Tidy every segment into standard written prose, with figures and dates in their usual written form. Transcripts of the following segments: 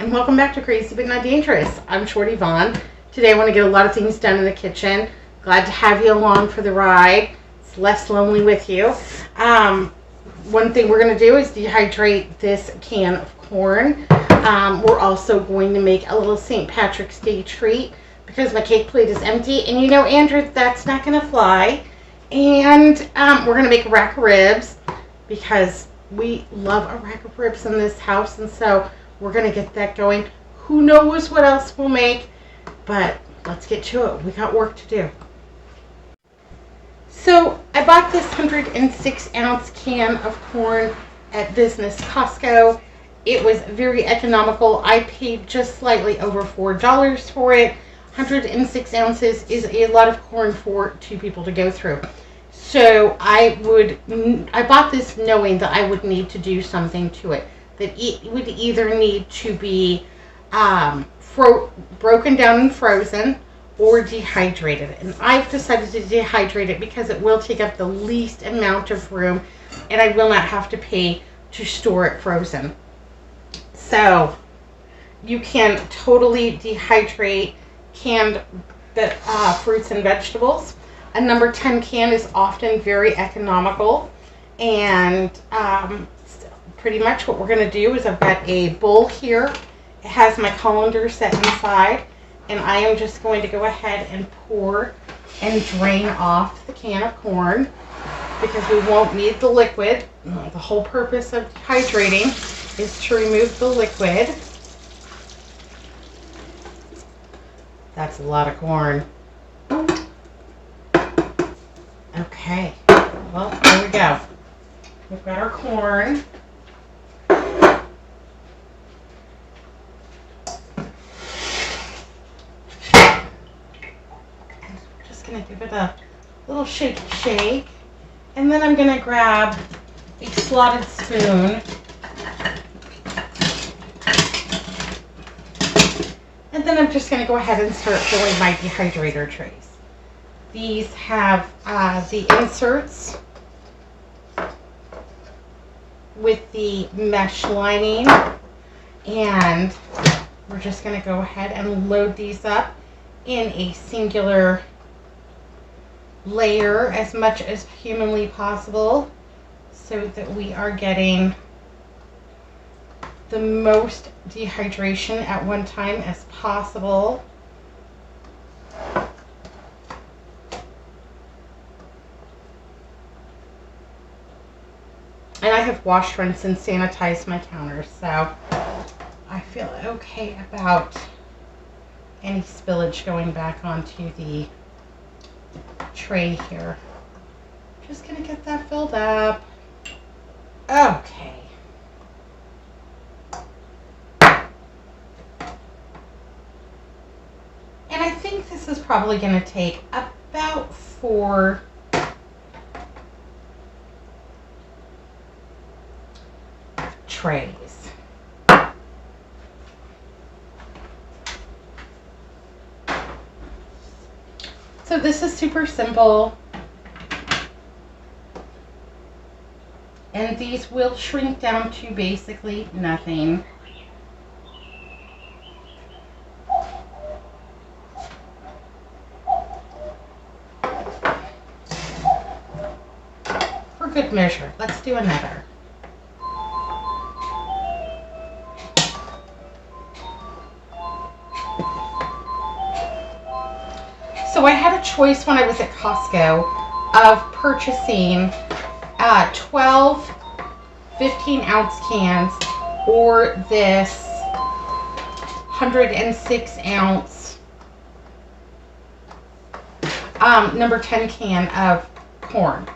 and welcome back to Crazy But Not Dangerous. I'm Shorty Vaughn. Today I want to get a lot of things done in the kitchen. Glad to have you along for the ride. It's less lonely with you. One thing we're going to do is dehydrate this can of corn. We're also going to make a little St. Patrick's Day treat because my cake plate is empty. And you know, Andrew, that's not going to fly. And we're going to make a rack of ribs because we love a rack of ribs in this house, and so we're going to get that going. Who knows what else we'll make, but let's get to it. We got work to do. So I bought this 106-ounce can of corn at Business Costco. It was very economical. I paid just slightly over $4 for it. 106 ounces is a lot of corn for two people to go through. So I bought this knowing that I would need to do something to it. That it would either need to be broken down and frozen or dehydrated. And I've decided to dehydrate it because it will take up the least amount of room and I will not have to pay to store it frozen. So you can totally dehydrate canned fruits and vegetables. A number 10 can is often very economical, and pretty much what we're going to do is I've got a bowl here. It has my colander set inside, and I am just going to go ahead and pour and drain off the can of corn because we won't need the liquid. The whole purpose of dehydrating is to remove the liquid. That's a lot of corn. Okay, well, there we go. We've got our corn. And we're just going to give it a little shake. And then I'm going to grab a slotted spoon. And then I'm just going to go ahead and start filling my dehydrator trays. These have the inserts with the mesh lining, and we're just going to go ahead and load these up in a singular layer as much as humanly possible so that we are getting the most dehydration at one time as possible. And I have washed, rinsed, and sanitized my counters, so I feel okay about any spillage going back onto the tray here. Just gonna get that filled up. Okay. And I think this is probably gonna take about 4 trays. So this is super simple, and these will shrink down to basically nothing. For good measure, let's do another. So I had a choice when I was at Costco of purchasing 12 15-ounce cans or this 106-ounce number 10 can of corn.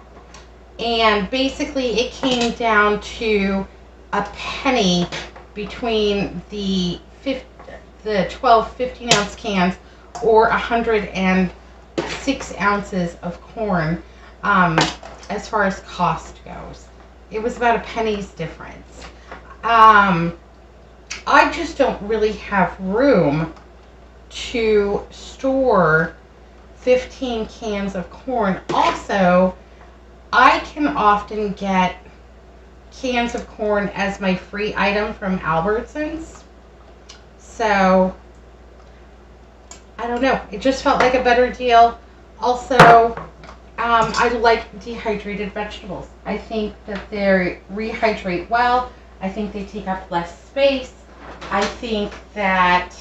And basically it came down to a penny between the 12 15-ounce cans or 106 ounces of corn as far as cost goes. It was about a penny's difference. I just don't really have room to store 15 cans of corn. Also, I can often get cans of corn as my free item from Albertsons. so I don't know. It just felt like a better deal. Also, I like dehydrated vegetables. I think that they rehydrate well. I think they take up less space. I think that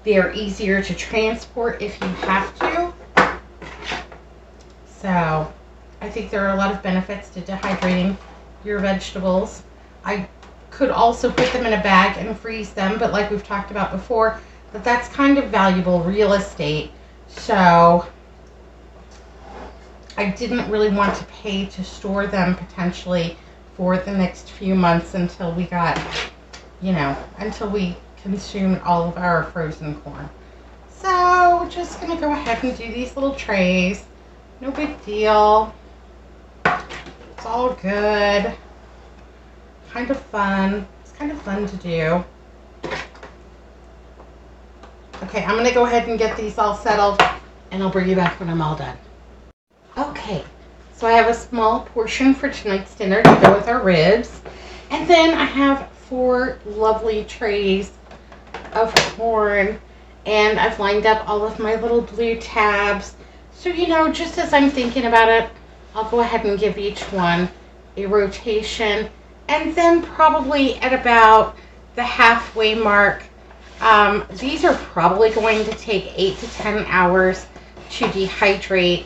they're easier to transport if you have to. So I think there are a lot of benefits to dehydrating your vegetables. I could also put them in a bag and freeze them, but like we've talked about before, that's kind of valuable real estate. So I didn't really want to pay to store them potentially for the next few months until we got, until we consumed all of our frozen corn. So we're just going to go ahead and do these little trays. No big deal. It's all good. Kind of fun. It's kind of fun to do. Okay, I'm going to go ahead and get these all settled, and I'll bring you back when I'm all done. Okay, so I have a small portion for tonight's dinner to go with our ribs. And then I have 4 lovely trays of corn, and I've lined up all of my little blue tabs. So, just as I'm thinking about it, I'll go ahead and give each one a rotation. And then probably at about the halfway mark, these are probably going to take 8 to 10 hours to dehydrate.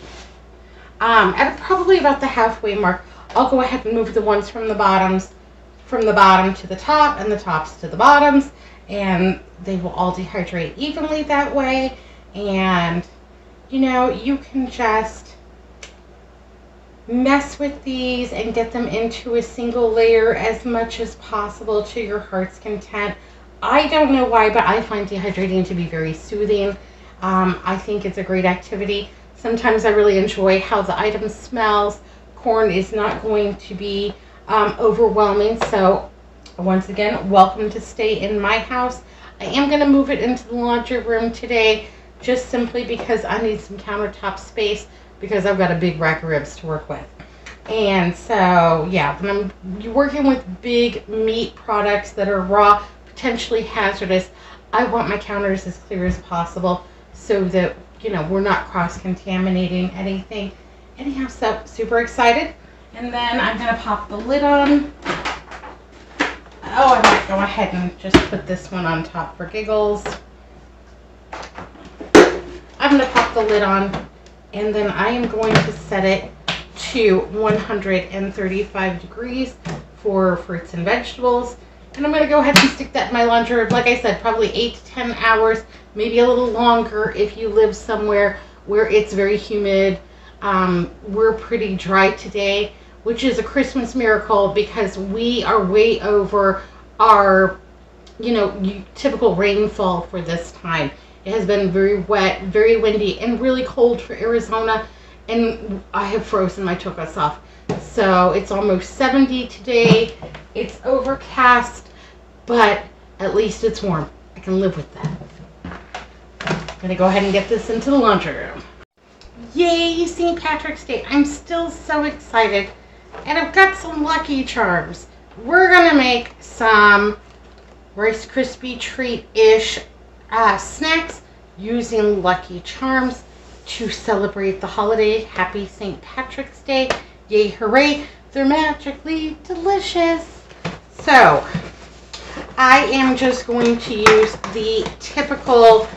At probably about the halfway mark, I'll go ahead and move the ones from the bottom to the top and the tops to the bottoms, and they will all dehydrate evenly that way. And you can just mess with these and get them into a single layer as much as possible to your heart's content. I don't know why, but I find dehydrating to be very soothing. I think it's a great activity. Sometimes I really enjoy how the item smells. Corn is not going to be overwhelming. So once again, welcome to stay in my house. I am going to move it into the laundry room today, just simply because I need some countertop space, because I've got a big rack of ribs to work with. And so, yeah, when I'm working with big meat products that are raw, potentially hazardous, I want my counters as clear as possible so that, we're not cross-contaminating anything. Anyhow, so super excited. And then I'm going to pop the lid on. Oh, I might go ahead and just put this one on top for giggles. I'm going to pop the lid on, and then I am going to set it to 135 degrees for fruits and vegetables. And I'm going to go ahead and stick that in my laundry room. Like I said, probably 8 to 10 hours, maybe a little longer if you live somewhere where it's very humid. We're pretty dry today, which is a Christmas miracle because we are way over our, typical rainfall for this time. It has been very wet, very windy, and really cold for Arizona, and I have frozen my tokas off. So it's almost 70 today. It's overcast, but at least it's warm. I can live with that. I'm going to go ahead and get this into the laundry room. Yay, St. Patrick's Day. I'm still so excited. And I've got some Lucky Charms. We're going to make some Rice Krispie treat-ish snacks using Lucky Charms to celebrate the holiday. Happy St. Patrick's Day. Yay, hooray. They're magically delicious. So, I am just going to use the typical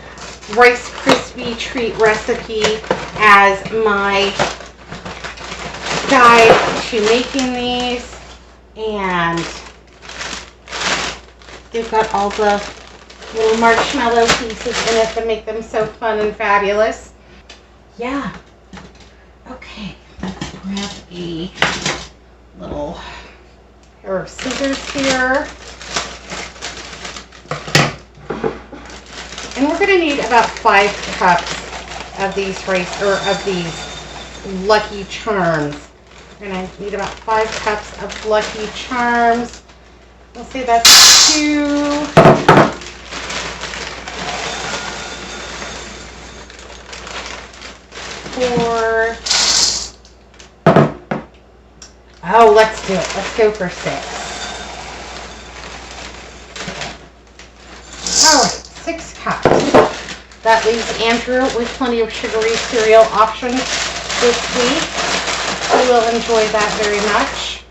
Rice Krispie treat recipe as my guide to making these. And they've got all the little marshmallow pieces in it that make them so fun and fabulous. Yeah. Okay, let's grab a little pair of scissors here. And we're going to need about 5 cups of these Lucky Charms. We're going to need about 5 cups of Lucky Charms. We'll say that's 2. 4. Oh, let's do it. Let's go for 6. All right. 6 cups. That leaves Andrew with plenty of sugary cereal options this week. He will enjoy that very much.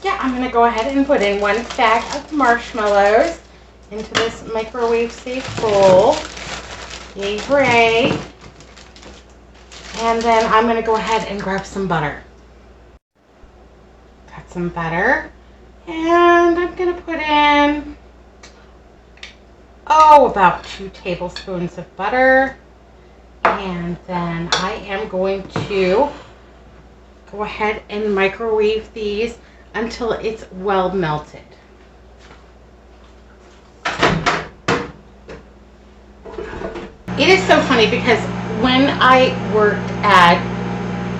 Yeah, I'm going to go ahead and put in 1 bag of marshmallows into this microwave safe bowl. Yay, hooray. And then I'm going to go ahead and grab some butter. Got some butter. And I'm going to put in, about 2 tablespoons of butter. And then I am going to go ahead and microwave these until it's well melted. It is so funny because when I worked at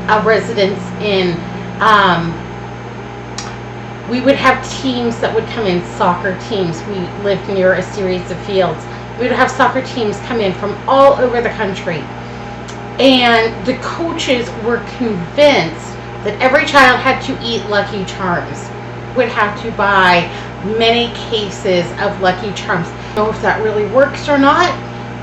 a residence inn, we would have teams that would come in, soccer teams. We lived near a series of fields. We would have soccer teams come in from all over the country. And the coaches were convinced that every child had to eat Lucky Charms, would have to buy many cases of Lucky Charms. I don't know if that really works or not,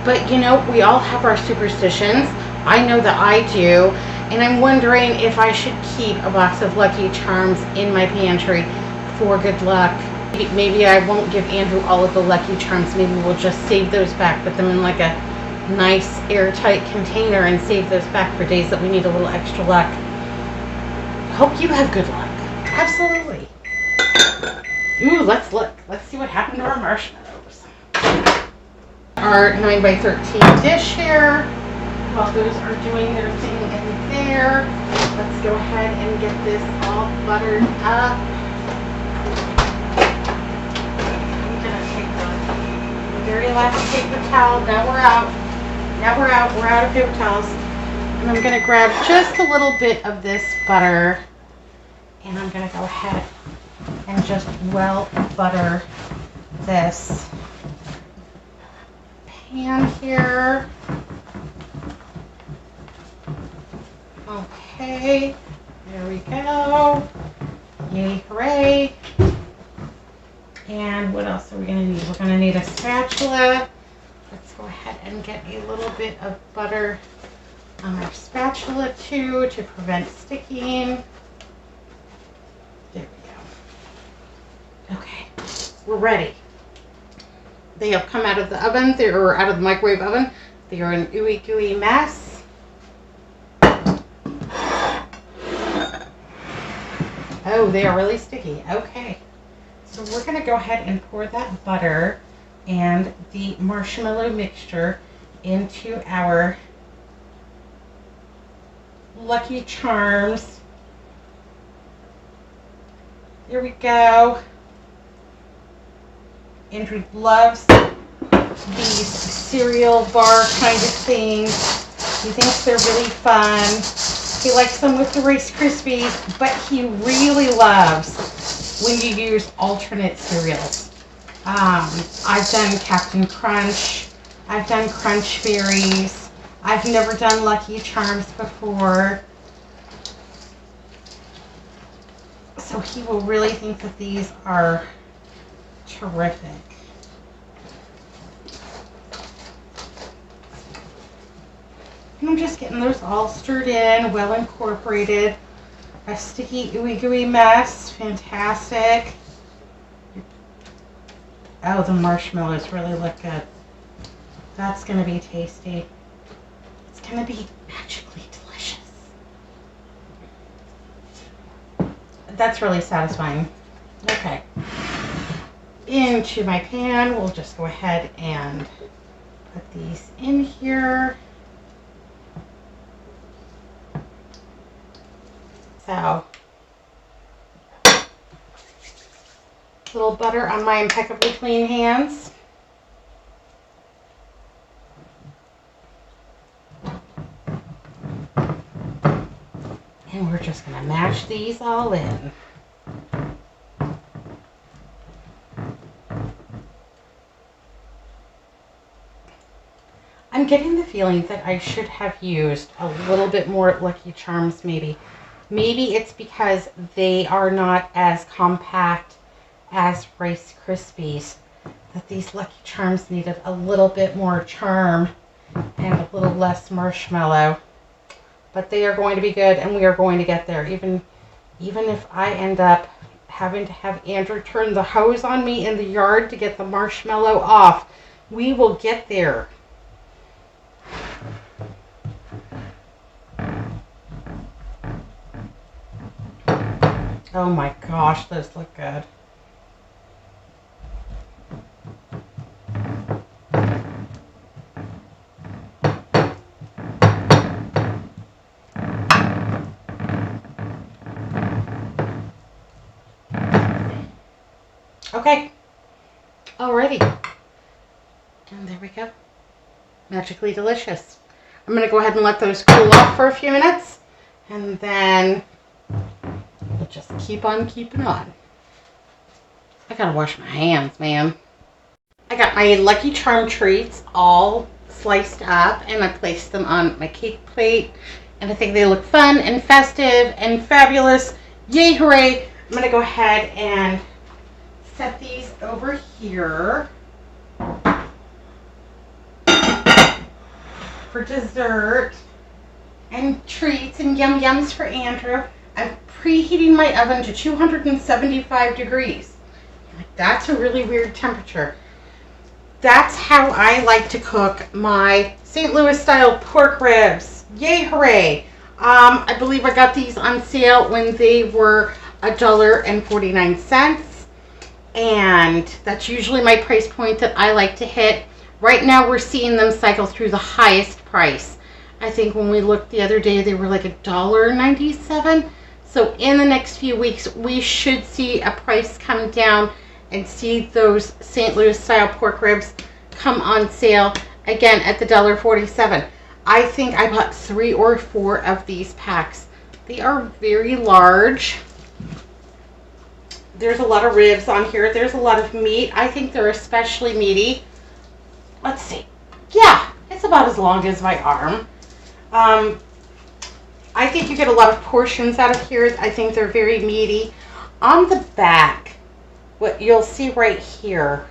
but you know, we all have our superstitions. I know that I do, and I'm wondering if I should keep a box of Lucky Charms in my pantry for good luck. Maybe I won't give Andrew all of the Lucky Charms. Maybe we'll just save those back, put them in like a nice airtight container and save those back for days that we need a little extra luck. Hope you have good luck. Absolutely. Ooh, let's look. Let's see what happened to our marshmallows. Our 9x13 dish here. While those are doing their thing in there, let's go ahead and get this all buttered up. I'm going to take the very last paper towel. Now we're out. We're out of paper towels. And I'm going to grab just a little bit of this butter. And I'm going to go ahead and just well butter this pan here. Okay, there we go. Yay, hooray. And what else are we going to need? We're going to need a spatula. Let's go ahead and get a little bit of butter on our spatula too to prevent sticking. There we go. Okay, we're ready. They have come out of the oven. They're out of the microwave oven. They are an ooey gooey mess. Oh, they are really sticky. Okay. So we're going to go ahead and pour that butter and the marshmallow mixture into our Lucky Charms. There we go. Andrew loves these cereal bar kind of things. He thinks they're really fun. He likes them with the Rice Krispies, but he really loves when you use alternate cereals. I've done Captain Crunch. I've done Crunch Berries. I've never done Lucky Charms before. So he will really think that these are terrific. And I'm just getting those all stirred in, well incorporated. A sticky, ooey gooey mess. Fantastic. Oh, the marshmallows really look good. That's going to be tasty. It's going to be magically delicious. That's really satisfying. Okay. Into my pan, we'll just go ahead and put these in here. So, a little butter on my impeccably clean hands. And we're just going to mash these all in. I'm getting the feeling that I should have used a little bit more Lucky Charms maybe Maybe it's because they are not as compact as Rice Krispies, that these Lucky Charms needed a little bit more charm and a little less marshmallow. But they are going to be good, and we are going to get there. Even if I end up having to have Andrew turn the hose on me in the yard to get the marshmallow off, we will get there. Oh my gosh, those look good. Okay, alrighty, and there we go, magically delicious. I'm going to go ahead and let those cool off for a few minutes, and then we'll just keep on keeping on. I gotta wash my hands, man. I got my Lucky Charm treats all sliced up, and I placed them on my cake plate, and I think they look fun and festive and fabulous. Yay, hooray! I'm going to go ahead and set these over here for dessert and treats and yum yums for Andrew. I'm preheating my oven to 275 degrees. That's a really weird temperature. That's how I like to cook my St. Louis style pork ribs. Yay, hooray! I believe I got these on sale when they were $1.49. And that's usually my price point that I like to hit. Right now we're seeing them cycle through the highest price. I think when we looked the other day they were like $1.97. So in the next few weeks we should see a price come down and see those St. Louis style pork ribs come on sale again at the $1.47. I think I bought 3 or 4 of these packs. They are very large. There's a lot of ribs on here. There's a lot of meat. I think they're especially meaty. Let's see. Yeah, it's about as long as my arm. I think you get a lot of portions out of here. I think they're very meaty. On the back, what you'll see right here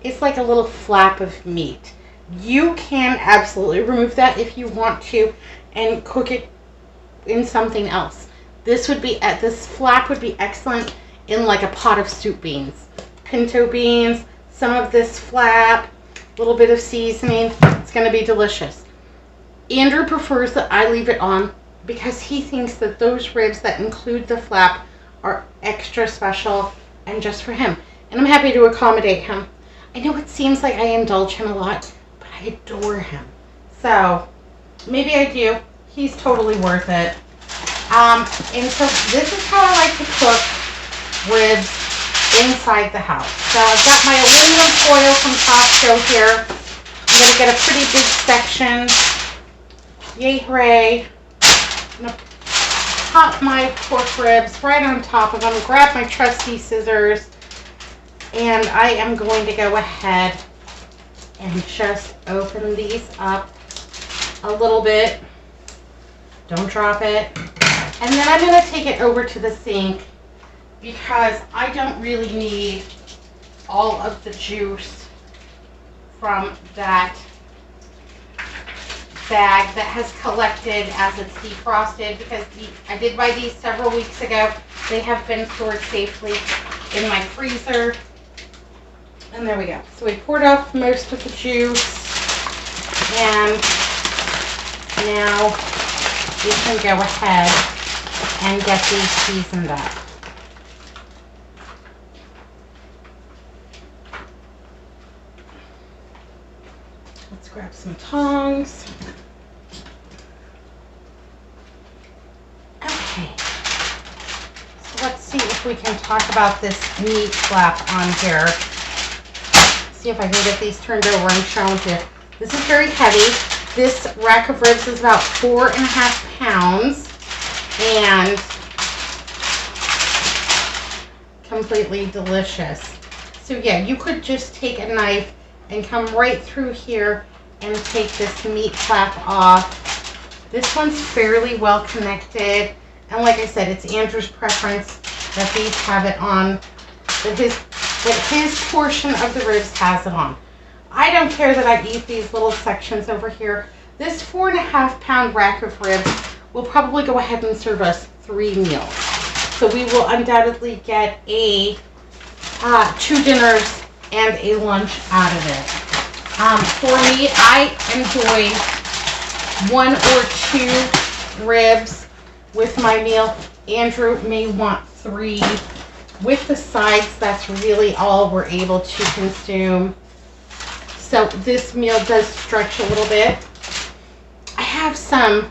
is like a little flap of meat. You can absolutely remove that if you want to and cook it in something else. This flap would be excellent in like a pot of soup beans, pinto beans, some of this flap, a little bit of seasoning. It's going to be delicious. Andrew prefers that I leave it on because he thinks that those ribs that include the flap are extra special and just for him. And I'm happy to accommodate him. I know it seems like I indulge him a lot, but I adore him. So maybe I do. He's totally worth it. And so this is how I like to cook ribs inside the house. So I've got my aluminum foil from Costco here. I'm going to get a pretty big section. Yay, hooray. I'm going to pop my pork ribs right on top of them. Grab my trusty scissors. And I am going to go ahead and just open these up a little bit. Don't drop it. And then I'm going to take it over to the sink because I don't really need all of the juice from that bag that has collected as it's defrosted, because I did buy these several weeks ago. They have been stored safely in my freezer. And there we go. So we poured off most of the juice, and now we can go ahead and get these seasoned up. Let's grab some tongs. Okay. So let's see if we can talk about this meat flap on here. See if I can get these turned over and shown to you. This is very heavy. This rack of ribs is about 4.5 pounds and completely delicious. So yeah, you could just take a knife and come right through here and take this meat flap off. This one's fairly well connected. And like I said, it's Andrew's preference that these have it on, that his portion of the ribs has it on. I don't care that I eat these little sections over here. This 4.5 pound rack of ribs will probably go ahead and serve us 3 meals. So we will undoubtedly get a 2 dinners and a lunch out of it. For me, I enjoy 1 or 2 ribs with my meal. Andrew may want 3. With the sides, that's really all we're able to consume. So this meal does stretch a little bit. I have some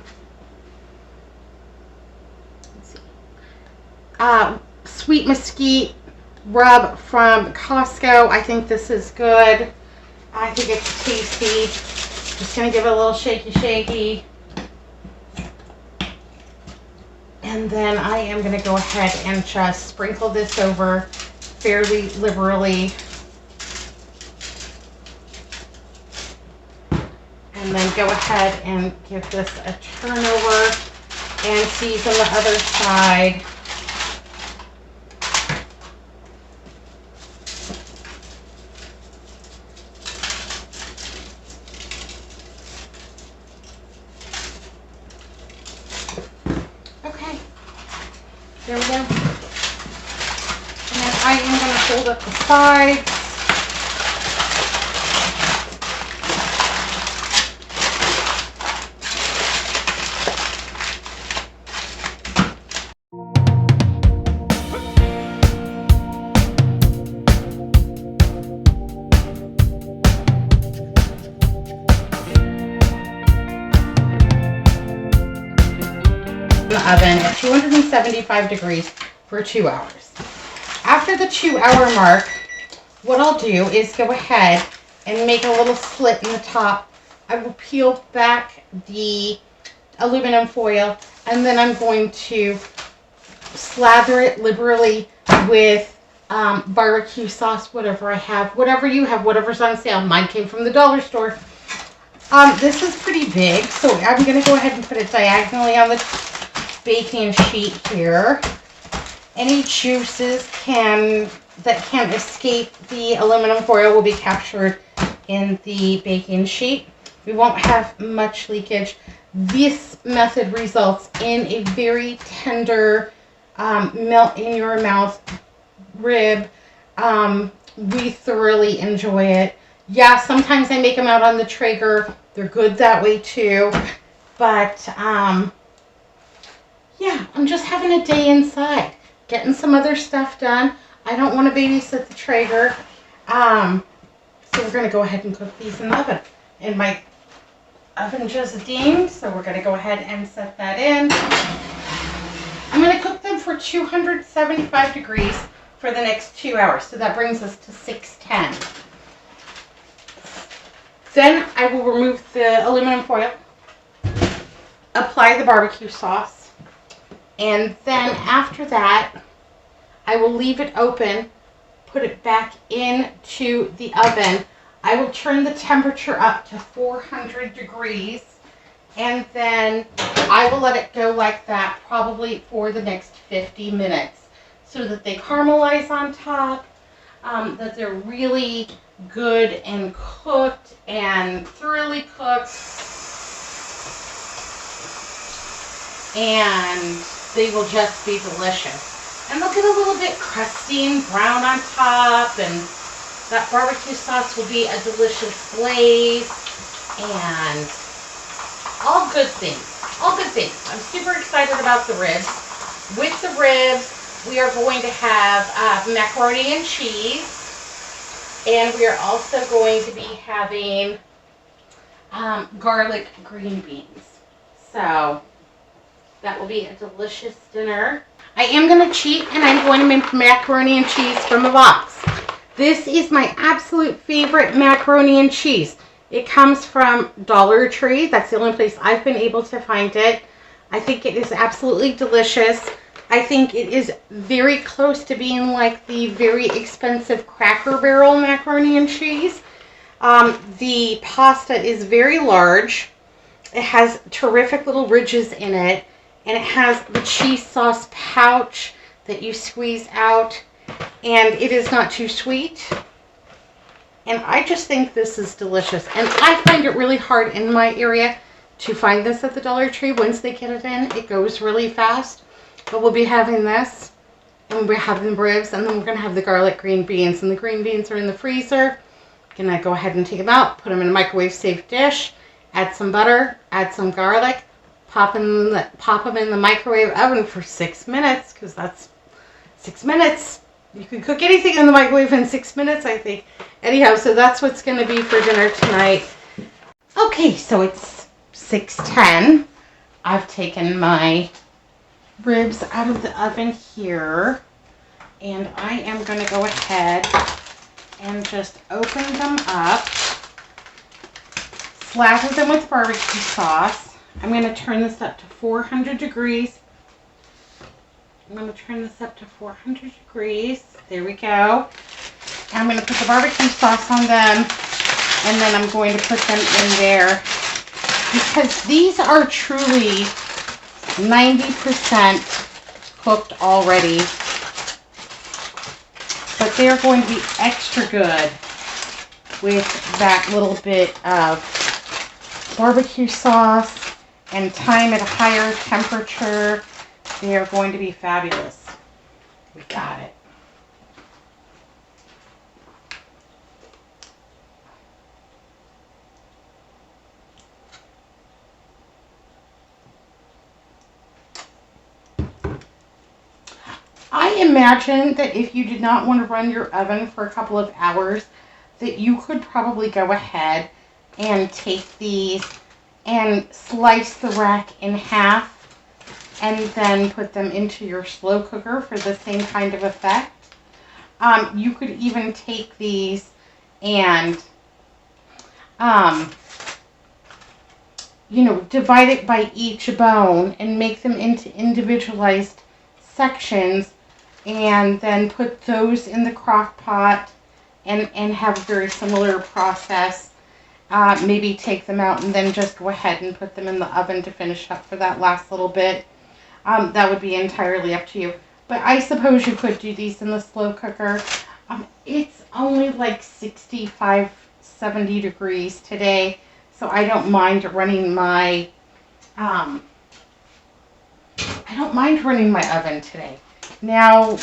sweet mesquite rub from Costco. I think this is good. I think it's tasty. Just going to give it a little shaky. And then I am going to go ahead and just sprinkle this over fairly liberally. And then go ahead and give this a turn over and season the other side. Okay, there we go. And then I am going to fold up the sides. Oven at 275 degrees for 2 hours. After the 2 hour mark, what I'll do is go ahead and make a little slit in the top. I will peel back the aluminum foil, and then I'm going to slather it liberally with barbecue sauce, whatever I have, whatever you have, whatever's on sale. Mine came from the dollar store. This is pretty big, so I'm going to go ahead and put it diagonally on the baking sheet here. Any juices that can escape the aluminum foil will be captured in the baking sheet. We won't have much leakage. This method results in a very tender, melt in your mouth rib. We thoroughly enjoy it. Yeah, sometimes I make them out on the Traeger. They're good that way too. But yeah, I'm just having a day inside, getting some other stuff done. I don't want to babysit the Traeger. So we're going to go ahead and cook these in the oven. And my oven just dinged, so we're going to go ahead and set that in. I'm going to cook them for 275 degrees for the next 2 hours. So that brings us to 610. Then I will remove the aluminum foil, apply the barbecue sauce, and then after that, I will leave it open, put it back into the oven. I will turn the temperature up to 400 degrees, and then I will let it go like that probably for the next 50 minutes so that they caramelize on top, that they're really good and cooked and thoroughly cooked, and they will just be delicious. And they'll get a little bit crusty and brown on top, and that barbecue sauce will be a delicious glaze, and all good things. All good things. I'm super excited about the ribs. With the ribs, we are going to have macaroni and cheese, and we are also going to be having garlic green beans. So that will be a delicious dinner. I am going to cheat, and I'm going to make macaroni and cheese from a box. This is my absolute favorite macaroni and cheese. It comes from Dollar Tree. That's the only place I've been able to find it. I think it is absolutely delicious. I think it is very close to being like the very expensive Cracker Barrel macaroni and cheese. The pasta is very large. It has terrific little ridges in it. And it has the cheese sauce pouch that you squeeze out. And it is not too sweet. And I just think this is delicious. And I find it really hard in my area to find this at the Dollar Tree. Once they get it in, it goes really fast. But we'll be having this. And we're having the ribs. And then we're going to have the garlic green beans. And the green beans are in the freezer. I'm going to go ahead and take them out. Put them in a microwave safe dish. Add some butter. Add some garlic. Pop them in the microwave oven for 6 minutes. Because that's 6 minutes. You can cook anything in the microwave in 6 minutes, I think. Anyhow, so that's what's going to be for dinner tonight. Okay, so it's 6:10. I've taken my ribs out of the oven here. And I am going to go ahead and just open them up. Slather them with barbecue sauce. I'm going to turn this up to 400 degrees. I'm going to turn this up to 400 degrees. There we go. And I'm going to put the barbecue sauce on them. And then I'm going to put them in there. Because these are truly 90% cooked already. But they're going to be extra good with that little bit of barbecue sauce and thyme at a higher temperature. They are going to be fabulous. We got it. I imagine that if you did not want to run your oven for a couple of hours, that you could probably go ahead and take these and slice the rack in half and then put them into your slow cooker for the same kind of effect. You could even take these and, divide it by each bone and make them into individualized sections and then put those in the crock pot and have a very similar process. Maybe take them out and then just go ahead and put them in the oven to finish up for that last little bit. That would be entirely up to you. But I suppose you could do these in the slow cooker. It's only like 65, 70 degrees today, so I don't mind running my oven today. Now,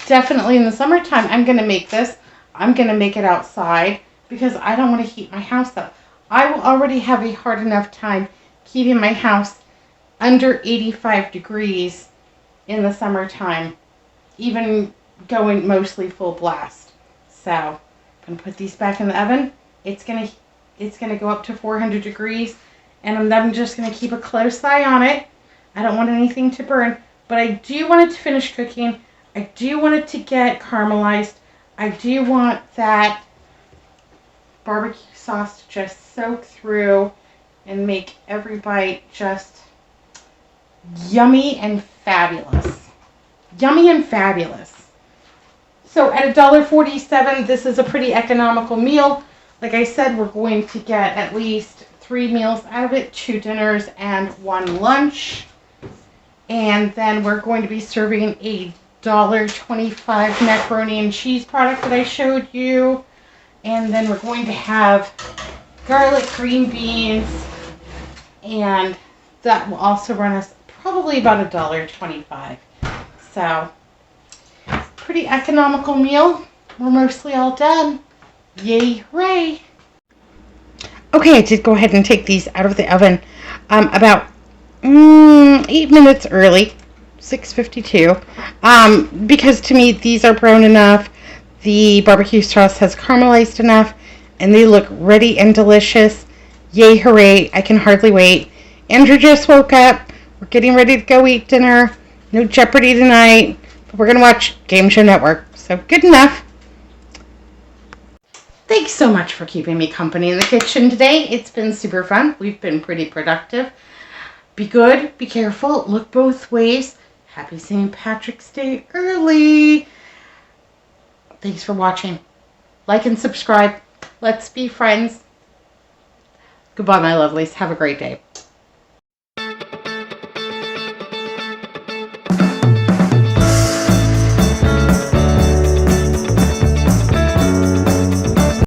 definitely in the summertime, I'm going to make this. I'm going to make it outside because I don't want to heat my house up. I will already have a hard enough time keeping my house under 85 degrees in the summertime, even going mostly full blast. So I'm going to put these back in the oven. It's going to go up to 400 degrees, and I'm just going to keep a close eye on it. I don't want anything to burn, but I do want it to finish cooking. I do want it to get caramelized. I do want that barbecue sauce to just soak through and make every bite just yummy and fabulous. Yummy and fabulous. So at $1.47, this is a pretty economical meal. Like I said, we're going to get at least 3 meals out of it, 2 dinners and 1 lunch. And then we're going to be serving a $1.25 macaroni and cheese product that I showed you. And then we're going to have garlic green beans, and that will also run us probably about $1.25. So, pretty economical meal. We're mostly all done. Yay, hooray! Okay, I did go ahead and take these out of the oven about 8 minutes early, 6:52, because to me these are brown enough, the barbecue sauce has caramelized enough, and they look ready and delicious. Yay, hooray, I can hardly wait. Andrew just woke up. We're getting ready to go eat dinner. No Jeopardy tonight, but we're going to watch Game Show Network, so good enough. Thanks so much for keeping me company in the kitchen today. It's been super fun. We've been pretty productive. Be good, be careful, look both ways. Happy St. Patrick's Day early. Thanks for watching. Like and subscribe. Let's be friends. Goodbye, my lovelies. Have a great day.